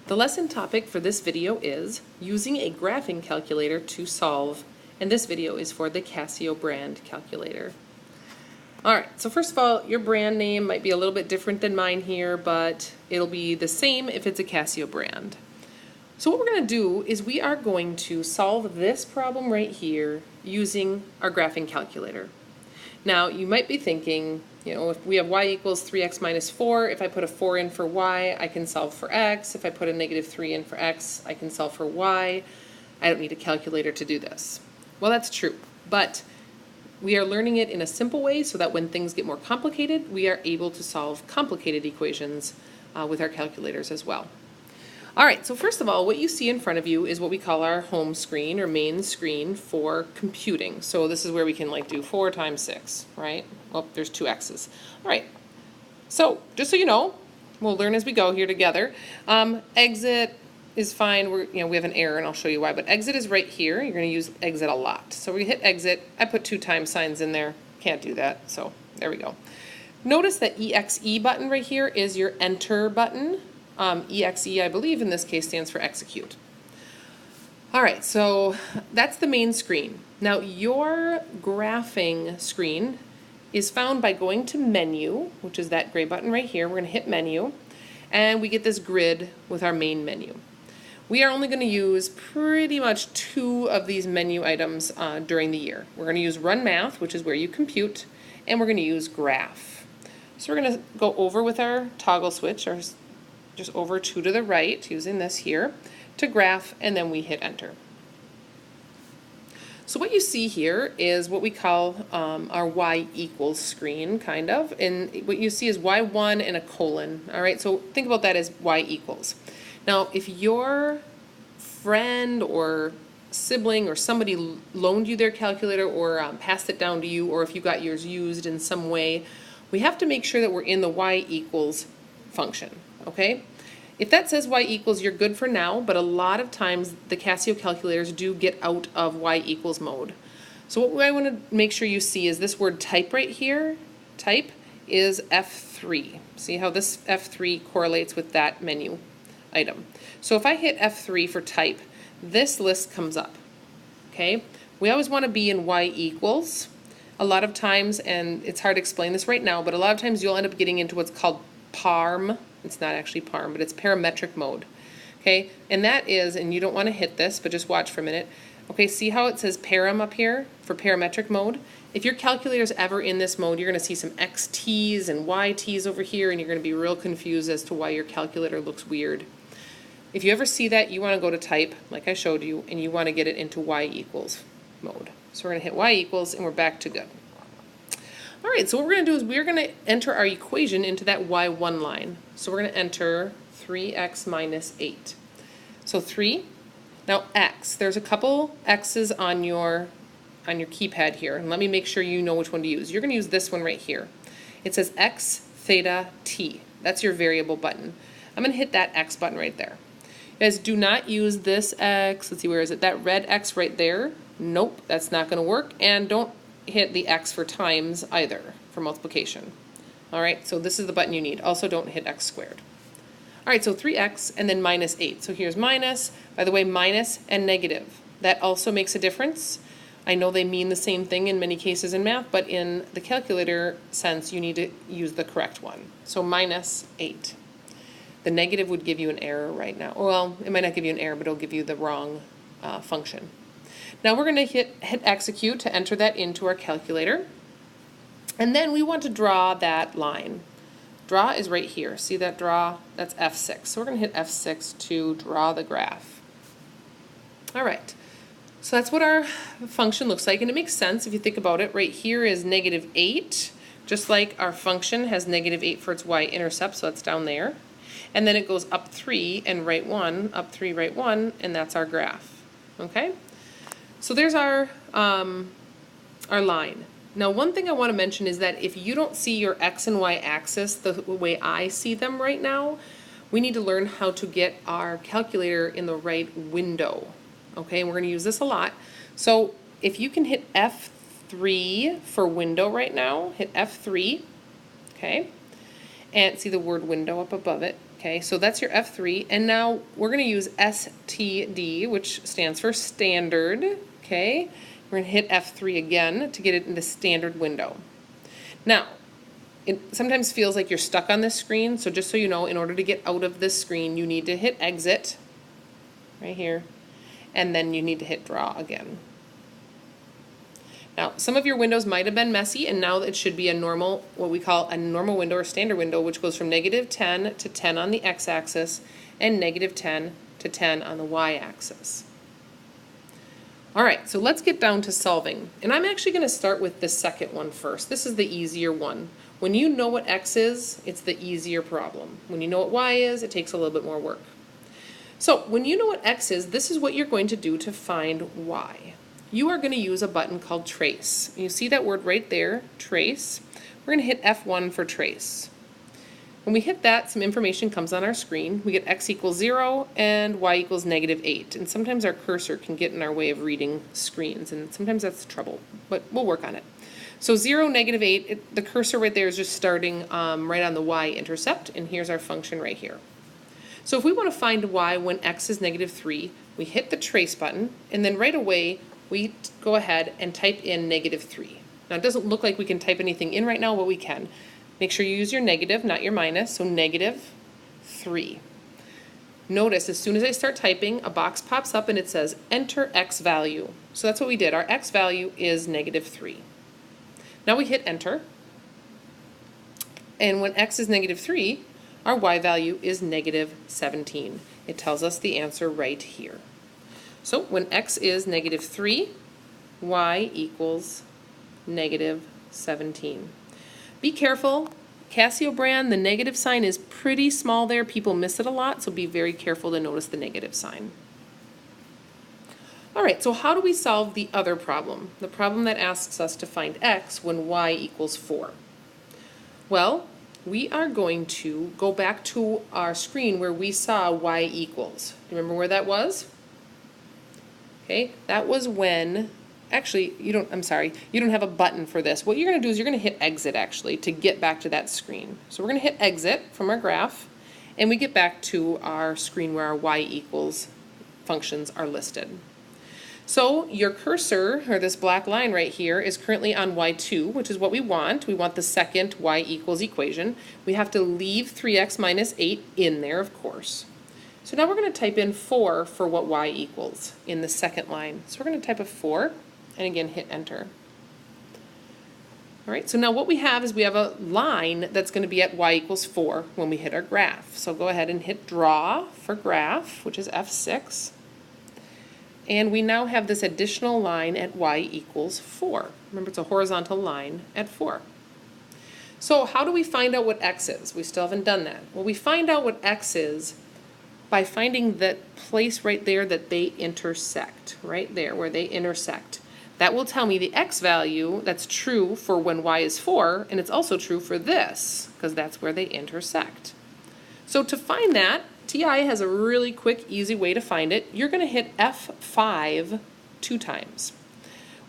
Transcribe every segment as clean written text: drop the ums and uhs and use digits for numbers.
The lesson topic for this video is using a graphing calculator to solve, and this video is for the Casio brand calculator. Alright, so first of all, your brand name might be a little bit different than mine here, but it'll be the same if it's a Casio brand. So what we're going to do is we are going to solve this problem right here using our graphing calculator. Now, you might be thinking, if we have y equals 3x minus 4, if I put a 4 in for y, I can solve for x. If I put a negative 3 in for x, I can solve for y. I don't need a calculator to do this. Well, that's true, but we are learning it in a simple way so that when things get more complicated, we are able to solve complicated equations with our calculators as well. Alright, so first of all, what you see in front of you is what we call our home screen or main screen for computing. So this is where we can do 4 times 6, right? Well, there's 2 x's. Alright, so just so you know, we'll learn as we go here together. Exit is fine. We have an error and I'll show you why, but exit is right here. You're going to use exit a lot. So we hit exit. I put 2 times signs in there. Can't do that, so there we go. Notice that EXE button right here is your enter button. EXE, I believe, in this case stands for execute. Alright, so that's the main screen. Now your graphing screen is found by going to menu, which is that gray button right here. We're going to hit menu, and we get this grid with our main menu. We are only going to use pretty much 2 of these menu items during the year. We're going to use Run Math, which is where you compute, and we're going to use Graph. So we're going to go over with our toggle switch, or just over 2 to the right, using this here, to graph, and then we hit enter. So what you see here is what we call our y equals screen, kind of, and what you see is y1 and a colon. Alright, so think about that as y equals. Now, if your friend or sibling or somebody loaned you their calculator or passed it down to you, or if you got yours used in some way, we have to make sure that we're in the y equals function. Okay? If that says y equals, you're good for now, but a lot of times the Casio calculators do get out of y equals mode. So what I want to make sure you see is this word type right here. Type is F3. See how this F3 correlates with that menu item. So if I hit F3 for type, this list comes up. Okay? We always want to be in y equals. A lot of times, and it's hard to explain this right now, but a lot of times you'll end up getting into what's called PARM. It's not actually PARM, but it's parametric mode. Okay, and that is, and you don't want to hit this, but just watch for a minute. Okay, see how it says param up here for parametric mode? If your calculator's ever in this mode, you're going to see some XTs and YTs over here, and you're going to be real confused as to why your calculator looks weird. If you ever see that, you want to go to type, like I showed you, and you want to get it into y equals mode. So we're going to hit y equals, and we're back to good. Alright, so what we're going to do is we're going to enter our equation into that y1 line. So we're going to enter 3x minus 8. So 3. Now x, there's a couple x's on your keypad here, and let me make sure you know which one to use. You're going to use this one right here. It says x theta t. That's your variable button. I'm going to hit that x button right there. You guys, do not use this x. Let's see, where is it? That red x right there. Nope, that's not going to work. And don't hit the x for times either, for multiplication. Alright, so this is the button you need. Also, don't hit x squared. Alright, so 3x and then minus 8. So here's minus. By the way, minus and negative. That also makes a difference. I know they mean the same thing in many cases in math, but in the calculator sense, you need to use the correct one. So minus 8. The negative would give you an error right now. Well, it might not give you an error, but it'll give you the wrong function. Now we're going to hit execute to enter that into our calculator. And then we want to draw that line. Draw is right here. See that draw? That's F6. So we're going to hit F6 to draw the graph. Alright, so that's what our function looks like, and it makes sense if you think about it. Right here is negative 8, just like our function has negative 8 for its y-intercept, so that's down there. And then it goes up 3 and right 1, up 3, right 1, and that's our graph. Okay? So there's our line. Now, one thing I want to mention is that if you don't see your x and y axis the way I see them right now, we need to learn how to get our calculator in the right window. Okay, and we're going to use this a lot. So if you can hit F3 for window right now, hit F3, okay, and see the word window up above it. Okay, so that's your F3, and now we're going to use STD, which stands for standard. Okay, we're going to hit F3 again to get it in the standard window. Now, it sometimes feels like you're stuck on this screen, so just so you know, in order to get out of this screen, you need to hit exit right here, and then you need to hit draw again. Now, some of your windows might have been messy, and now it should be a normal, what we call a normal window or standard window, which goes from -10 to 10 on the x-axis and -10 to 10 on the y-axis. All right, so let's get down to solving. And I'm actually going to start with the second one first. This is the easier one. When you know what x is, it's the easier problem. When you know what y is, it takes a little bit more work. So when you know what x is, this is what you're going to do to find y. You are going to use a button called trace. You see that word right there, trace. We're going to hit F1 for trace. When we hit that, some information comes on our screen. We get x equals 0 and y equals -8. And sometimes our cursor can get in our way of reading screens, and sometimes that's trouble, but we'll work on it. So 0, -8, the cursor right there is just starting right on the y-intercept, and here's our function right here. So if we want to find y when x is -3, we hit the trace button, and then right away we go ahead and type in -3. Now it doesn't look like we can type anything in right now, but we can. Make sure you use your negative, not your minus, so -3. Notice as soon as I start typing, a box pops up and it says enter x value. So that's what we did. Our x value is -3. Now we hit enter, and when x is -3, our y value is -17. It tells us the answer right here. So when x is -3, y equals -17. Be careful. Casio brand, the negative sign is pretty small there. People miss it a lot, so be very careful to notice the negative sign. All right, so how do we solve the other problem? The problem that asks us to find x when y equals 4. Well, we are going to go back to our screen where we saw y equals. Do you remember where that was? Okay, that was when, actually, you don't have a button for this. What you're going to do is you're going to hit exit, actually, to get back to that screen. So we're going to hit exit from our graph, and we get back to our screen where our y equals functions are listed. So your cursor, or this black line right here, is currently on y2, which is what we want. We want the second y equals equation. We have to leave 3x minus 8 in there, of course. So now we're going to type in 4 for what y equals in the second line. So we're going to type a 4, and again hit enter. All right, so now what we have is we have a line that's going to be at y equals 4 when we hit our graph. So go ahead and hit draw for graph, which is F6. And we now have this additional line at y equals 4. Remember, it's a horizontal line at 4. So how do we find out what x is? We still haven't done that. Well, we find out what x is by finding that place right there that they intersect, right there where they intersect. That will tell me the x value that's true for when y is 4, and it's also true for this, because that's where they intersect. So to find that, TI has a really quick, easy way to find it. You're going to hit F5 2 times.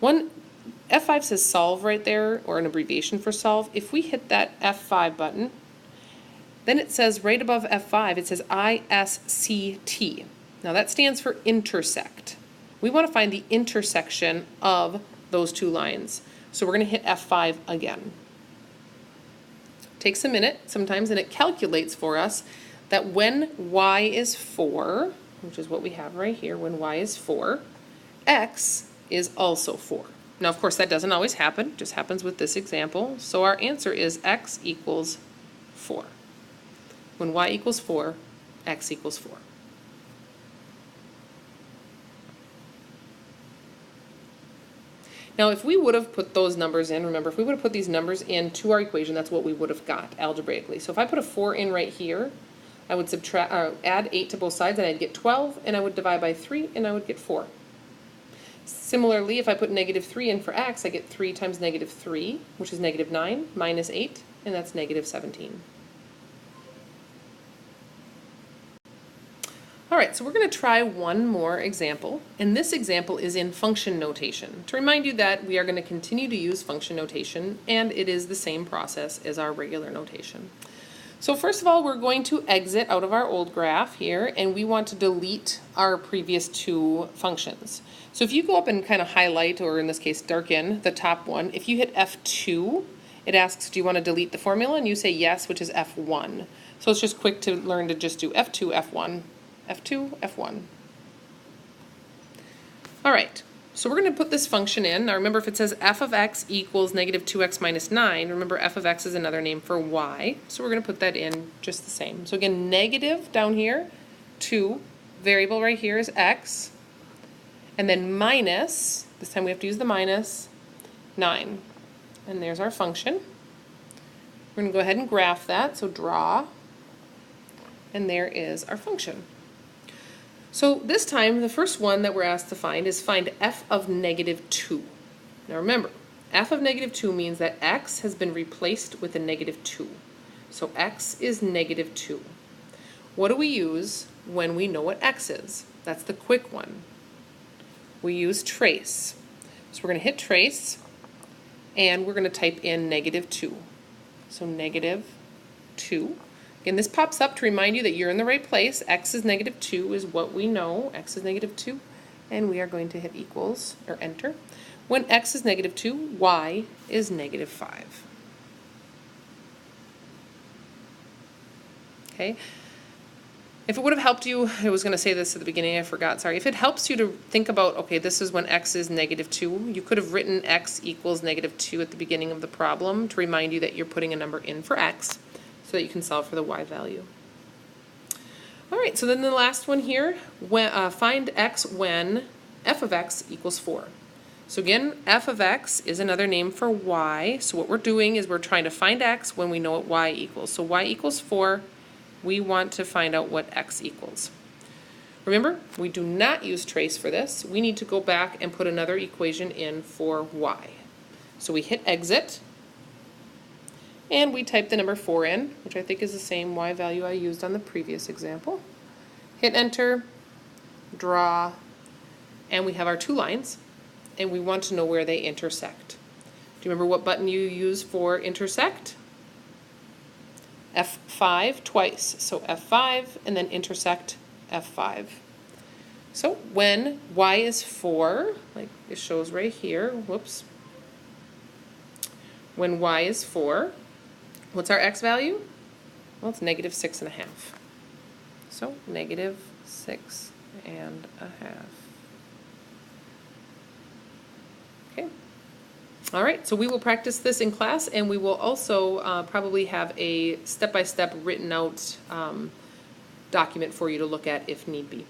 F5 says solve right there, or an abbreviation for solve. If we hit that F5 button, then it says right above F5, it says ISCT. Now that stands for intersect. We want to find the intersection of those two lines. So we're going to hit F5 again. Takes a minute sometimes, and it calculates for us that when y is 4, which is what we have right here, when y is 4, x is also 4. Now, of course, that doesn't always happen. It just happens with this example. So our answer is x equals 4. When y equals 4, x equals 4. Now, if we would have put those numbers in, remember, if we would have put these numbers into our equation, that's what we would have got algebraically. So if I put a 4 in right here, I would add 8 to both sides, and I'd get 12, and I would divide by 3, and I would get 4. Similarly, if I put -3 in for x, I get 3 times -3, which is -9, minus 8, and that's -17. All right, so we're going to try one more example, and this example is in function notation. To remind you that we are going to continue to use function notation, and it is the same process as our regular notation. So first of all, we're going to exit out of our old graph here, and we want to delete our previous two functions. So if you go up and kind of highlight, or in this case darken, the top one, if you hit F2, it asks, do you want to delete the formula? And you say yes, which is F1. So it's just quick to learn to just do F2, F1, F2, F1. All right. So we're going to put this function in. Now remember, if it says f of x equals negative 2x minus 9, remember f of x is another name for y. So we're going to put that in just the same. So again, negative down here, 2, variable right here is x, and then minus, this time we have to use the minus, 9. And there's our function. We're going to go ahead and graph that, so draw, and there is our function. So this time, the first one that we're asked to find is find f of negative 2. Now remember, f of negative 2 means that x has been replaced with a negative 2. So x is negative 2. What do we use when we know what x is? That's the quick one. We use trace. So we're going to hit trace, and we're going to type in negative 2. So negative 2. Again, this pops up to remind you that you're in the right place. X is negative 2 is what we know. X is negative 2. And we are going to hit equals, or enter. When x is negative 2, y is negative 5. Okay. If it would have helped you, I was going to say this at the beginning, I forgot, sorry. If it helps you to think about, okay, this is when x is negative 2, you could have written x equals negative 2 at the beginning of the problem to remind you that you're putting a number in for x, so that you can solve for the y value. All right, so then the last one here, find x when f of x equals 4. So again, f of x is another name for y. So what we're doing is we're trying to find x when we know what y equals. So y equals 4. We want to find out what x equals. Remember, we do not use trace for this. We need to go back and put another equation in for y. So we hit exit. And we type the number 4 in, which I think is the same y value I used on the previous example. Hit enter, draw, and we have our two lines, and we want to know where they intersect. Do you remember what button you use for intersect? F5 twice, so F5 and then intersect F5. So when y is 4, like it shows right here, whoops. When y is 4, what's our x value? Well, it's negative 6.5. So negative 6.5. Okay. All right, so we will practice this in class, and we will also probably have a step-by-step written out document for you to look at if need be.